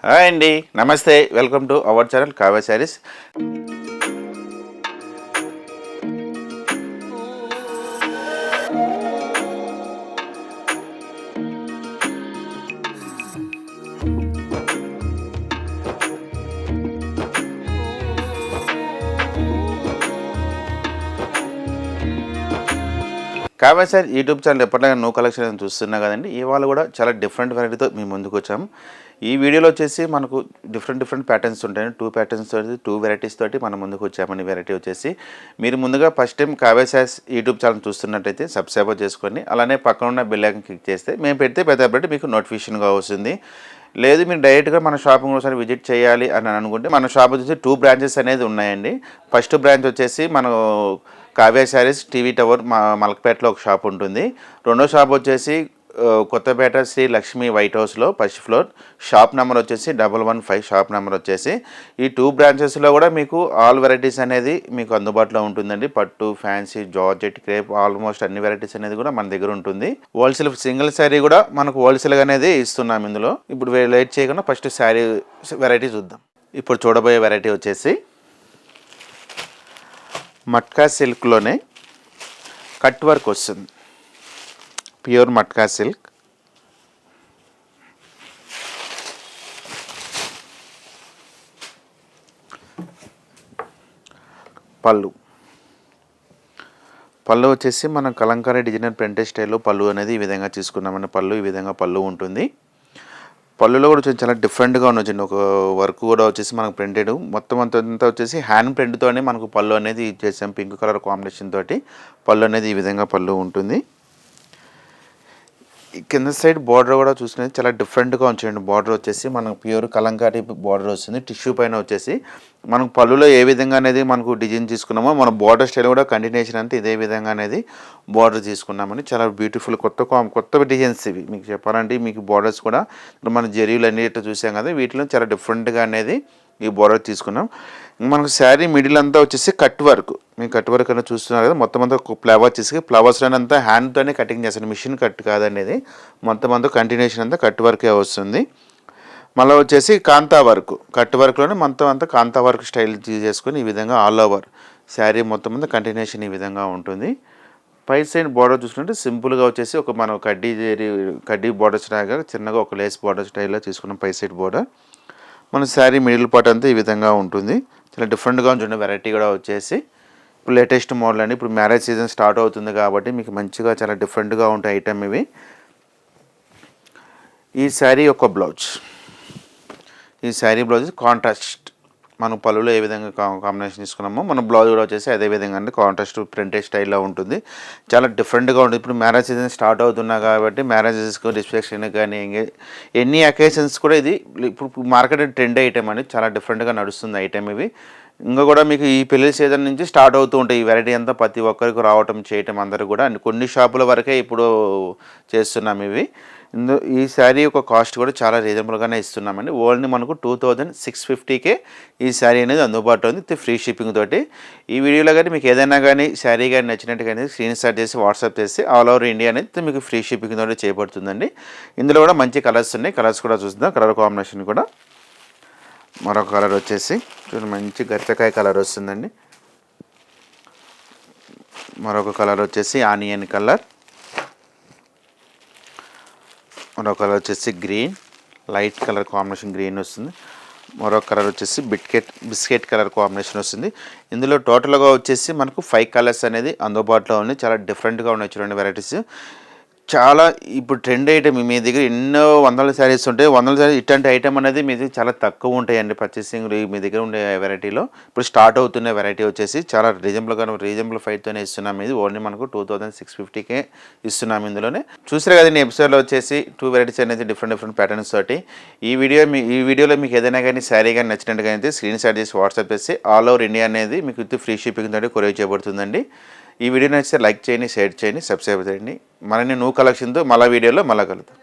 Hi అండి, నమస్తే. Welcome to our channel Kavya saris. Kavya sari YouTube channel ఎప్పటిలాగా న్యూ కలెక్షన్ చూస్తున్నా కదండి. ఇవాళ కూడా చాలా డిఫరెంట్ వెరైటీతో మీ ముందుకు వచ్చాము. ఈ వీడియోలో వచ్చేసి మనకు డిఫరెంట్ ప్యాటర్న్స్ ఉంటాయి. 2 ప్యాటర్న్స్ తోటి 2 వెరైటీస్ తోటి మనం ముందుకు వచ్చామని. వెరైటీ వచ్చేసి మీరు ముందుగా first time Kavya saris YouTube channel చూస్తున్నట్టయితే సబ్స్క్రైబ్ చేసుకొని అలానే పక్కన ఉన్న బెల్ ఐకాన్ క్లిక్ చేస్తే మేము పెడితే పెద్దపడి మీకు నోటిఫికేషన్గా వస్తుంది. లేదు మీరు డైరెక్ట్గా మన షాపింగ్ ఒకసారి విజిట్ చేయాలి అని అనుకుంటే మన షాప్ వచ్చేసి 2 బ్రాంచెస్ అనేది ఉన్నాయండి. ఫస్ట్ బ్రాంచ్ వచ్చేసి మనం కావ్య శారీస్ టీవీ టవర్ మలక్పేటలో ఒక షాప్ ఉంటుంది. రెండో షాప్ వచ్చేసి కొత్తపేట శ్రీ లక్ష్మీ వైట్ హౌస్లో ఫస్ట్ ఫ్లోర్. షాప్ నెంబర్ వచ్చేసి 115. షాప్ నెంబర్ వచ్చేసి ఈ 2 బ్రాంచెస్లో కూడా మీకు ఆల్ వెరైటీస్ అనేది మీకు అందుబాటులో ఉంటుందండి. పట్టు, ఫ్యాన్సీ, జార్జెట్, క్రేప్ ఆల్మోస్ట్ అన్ని వెరైటీస్ అనేది కూడా మన దగ్గర ఉంటుంది. హోల్సేల్ సింగిల్ శారీ కూడా మనకు హోల్సేల్గా అనేది ఇస్తున్నాం ఇందులో. ఇప్పుడు లేట్ చేయకుండా ఫస్ట్ శారీ వెరైటీ చూద్దాం. ఇప్పుడు చూడబోయే వెరైటీ వచ్చేసి మట్కా సిల్క్లోనే కట్ వర్క్ వస్తుంది. Pure matka silk. పళ్ళు వచ్చేసి మనం కలంకారీ డిజైనర్ ప్రింటెడ్ స్టైల్లో పళ్ళు అనేది ఈ విధంగా తీసుకున్నామని. పళ్ళు ఈ విధంగా పళ్ళు ఉంటుంది. పళ్ళులో కూడా చాలా డిఫరెంట్గా ఉండొచ్చండి. ఒక వర్క్ కూడా వచ్చేసి మనకు ప్రింటెడ్ మొత్తం అంతా వచ్చేసి హ్యాండ్ ప్రింట్తోనే మనకు పళ్ళు అనేది చేసాం. పింక్ కలర్ కాంబినేషన్ తోటి పళ్ళు అనేది ఈ విధంగా పళ్ళు ఉంటుంది. కింద సైడ్ బార్డర్ కూడా చూసుకునేది చాలా డిఫరెంట్గా ఉంచండి. బార్డర్ వచ్చేసి మనకు ప్యూర్ కలంకారీ బార్డర్ వస్తుంది. టిష్యూ పైన వచ్చేసి మనకు పళ్ళులో ఏ విధంగా అనేది మనకు డిజైన్ తీసుకున్నామో మన బార్డర్ స్టైల్ కూడా కంటిన్యూషన్ అంతా ఇదే విధంగా అనేది బార్డర్ తీసుకున్నామని. చాలా బ్యూటిఫుల్ కొత్త డిజైన్స్ ఇవి. మీకు చెప్పాలంటే మీకు బార్డర్స్ కూడా మన జరీలు అన్నిటి చూసాం కదా, వీటిలో చాలా డిఫరెంట్గా అనేది ఈ బార్డర్ తీసుకున్నాం. మనకు శారీ మిడిల్ అంతా వచ్చేసి కట్ వర్క్. మీకు కట్ వర్క్ అనేది చూస్తున్నారు కదా, మొత్తం అంతా ఫ్లవర్ చేసి ఫ్లవర్స్లోనే అంతా హ్యాండ్తోనే కటింగ్ చేస్తాను. మిషన్ కట్ కాదనేది. మొత్తం అంతా కంటిన్యూషన్ అంతా కట్ వర్కే వస్తుంది. మళ్ళీ వచ్చేసి కాంతా వర్క్. కట్ వర్క్లోనే మొత్తం అంతా కాంతా వర్క్ స్టైల్ చేసుకొని ఈ విధంగా ఆల్ ఓవర్ శారీ మొత్తం అంతా కంటిన్యూషన్ ఈ విధంగా ఉంటుంది. పై సైడ్ బార్డర్ చూసుకుంటే సింపుల్గా వచ్చేసి ఒక మనం కడ్డీ బార్డర్స్ లాగా చిన్నగా ఒక లేస్ బార్డర్ స్టైల్లో తీసుకున్నాం పై సైడ్ బార్డర్. మన శారీ మిడిల్ పార్ట్ అంతా ఈ విధంగా ఉంటుంది. చాలా డిఫరెంట్గా ఉంటుంది వెరైటీ కూడా వచ్చేసి. ఇప్పుడు లేటెస్ట్ మోడల్ అండి. ఇప్పుడు మ్యారేజ్ సీజన్ స్టార్ట్ అవుతుంది కాబట్టి మీకు మంచిగా చాలా డిఫరెంట్గా ఉంటాయి ఐటమ్ ఇవి. ఈ శారీ యొక్క బ్లౌజ్. ఈ శారీ బ్లౌజ్ కాంట్రాస్ట్ మనం పళ్ళులో ఏ విధంగా కాంబినేషన్ తీసుకున్నామో మన బ్లౌజ్ కూడా వచ్చేసి అదే విధంగా అండి కాంట్రాస్ట్ ప్రింటెడ్ స్టైల్లో ఉంటుంది. చాలా డిఫరెంట్గా ఉంటుంది. ఇప్పుడు మ్యారేజ్ సీజన్ స్టార్ట్ అవుతున్నా కాబట్టి మ్యారేజెస్కి రిసెప్షన్ కానీ ఎన్ని అకేషన్స్ కూడా ఇది ఇప్పుడు మార్కెట్ ట్రెండ్ ఐటమ్ అని చాలా డిఫరెంట్గా నడుస్తుంది ఐటమ్ ఇవి. ఇంకా కూడా మీకు ఈ పెళ్లి సీజన్ నుంచి స్టార్ట్ అవుతూ ఉంటాయి ఈ వెరైటీ అంతా. ప్రతి ఒక్కరికి రావటం చేయటం అందరూ కూడా కొన్ని షాపుల వరకే ఇప్పుడు చేస్తున్నాం ఇవి. ఈ శారీ యొక్క కాస్ట్ కూడా చాలా రీజనబుల్గానే ఇస్తున్నామండి. ఓన్లీ మనకు 2650కే ఈ శారీ అనేది అందుబాటులో ఉంది ఫ్రీ షిప్పింగ్ తోటి. ఈ వీడియోలో కానీ మీకు ఏదైనా కానీ శారీ కానీ నచ్చినట్టు కానీ స్క్రీన్ షాట్ చేసి వాట్సాప్ చేసి ఆల్ ఓవర్ ఇండియా అనేది మీకు ఫ్రీ షిప్పింగ్ తోటి చేయబడుతుందండి. ఇందులో కూడా మంచి కలర్స్ ఉన్నాయి. కలర్స్ కూడా చూద్దాం. కలర్ కాంబినేషన్ కూడా మరొక కలర్ వచ్చేసి చూడండి, మంచి గచ్చకాయ కలర్ వస్తుందండి. మరొక కలర్ వచ్చేసి ఆనియన్ కలర్. మరొక కలర్ వచ్చేసి green, light colour combination green వస్తుంది. మరొక కలర్ వచ్చేసి బిస్కెట్ కలర్ కాంబినేషన్ వస్తుంది. ఇందులో టోటల్గా వచ్చేసి మనకు 5 కలర్స్ అనేది అందుబాటులో ఉన్నాయి. చాలా డిఫరెంట్గా ఉన్నాయి చూడండి వెరైటీస్. చాలా ఇప్పుడు ట్రెండ్ ఐటమ్. మీ దగ్గర ఎన్నో వందల శారీస్ ఉంటాయి. వందల శారీ ఇట్లాంటి ఐటమ్ అనేది మీ దగ్గర చాలా తక్కువ ఉంటాయండి పర్చేసింగ్ మీ దగ్గర ఉండే వెరైటీలో. ఇప్పుడు స్టార్ట్ అవుతున్న వెరైటీ వచ్చేసి చాలా రీజనబుల్ ఫైట్తోనే ఇస్తున్నాం. ఇది ఓన్లీ మనకు 2650కే ఇస్తున్నాం. ఇందులోనే చూసారు కదండి ఎపిసోడ్లో వచ్చేసి 2 వెరైటీస్ అనేది డిఫరెంట్ ప్యాటర్న్స్ తోటి. ఈ వీడియోలో మీకు ఏదైనా కానీ శారీ కానీ నచ్చినట్టుగా అయితే స్క్రీన్ షాట్ చేసి వాట్సాప్ చేసి ఆల్ ఓవర్ ఇండియా అనేది మీకు విత్ ఫ్రీ షిప్పింగ్ తోటి కొరియర్ చేయబడుతుందండి. ఈ వీడియో నచ్చితే లైక్ చేయండి, షేర్ చేయండి, సబ్స్క్రైబ్ చేయండి. మరిన్ని న్యూ కలెక్షన్తో మళ్ళీ వీడియోలో మళ్ళీ కలుద్దాం.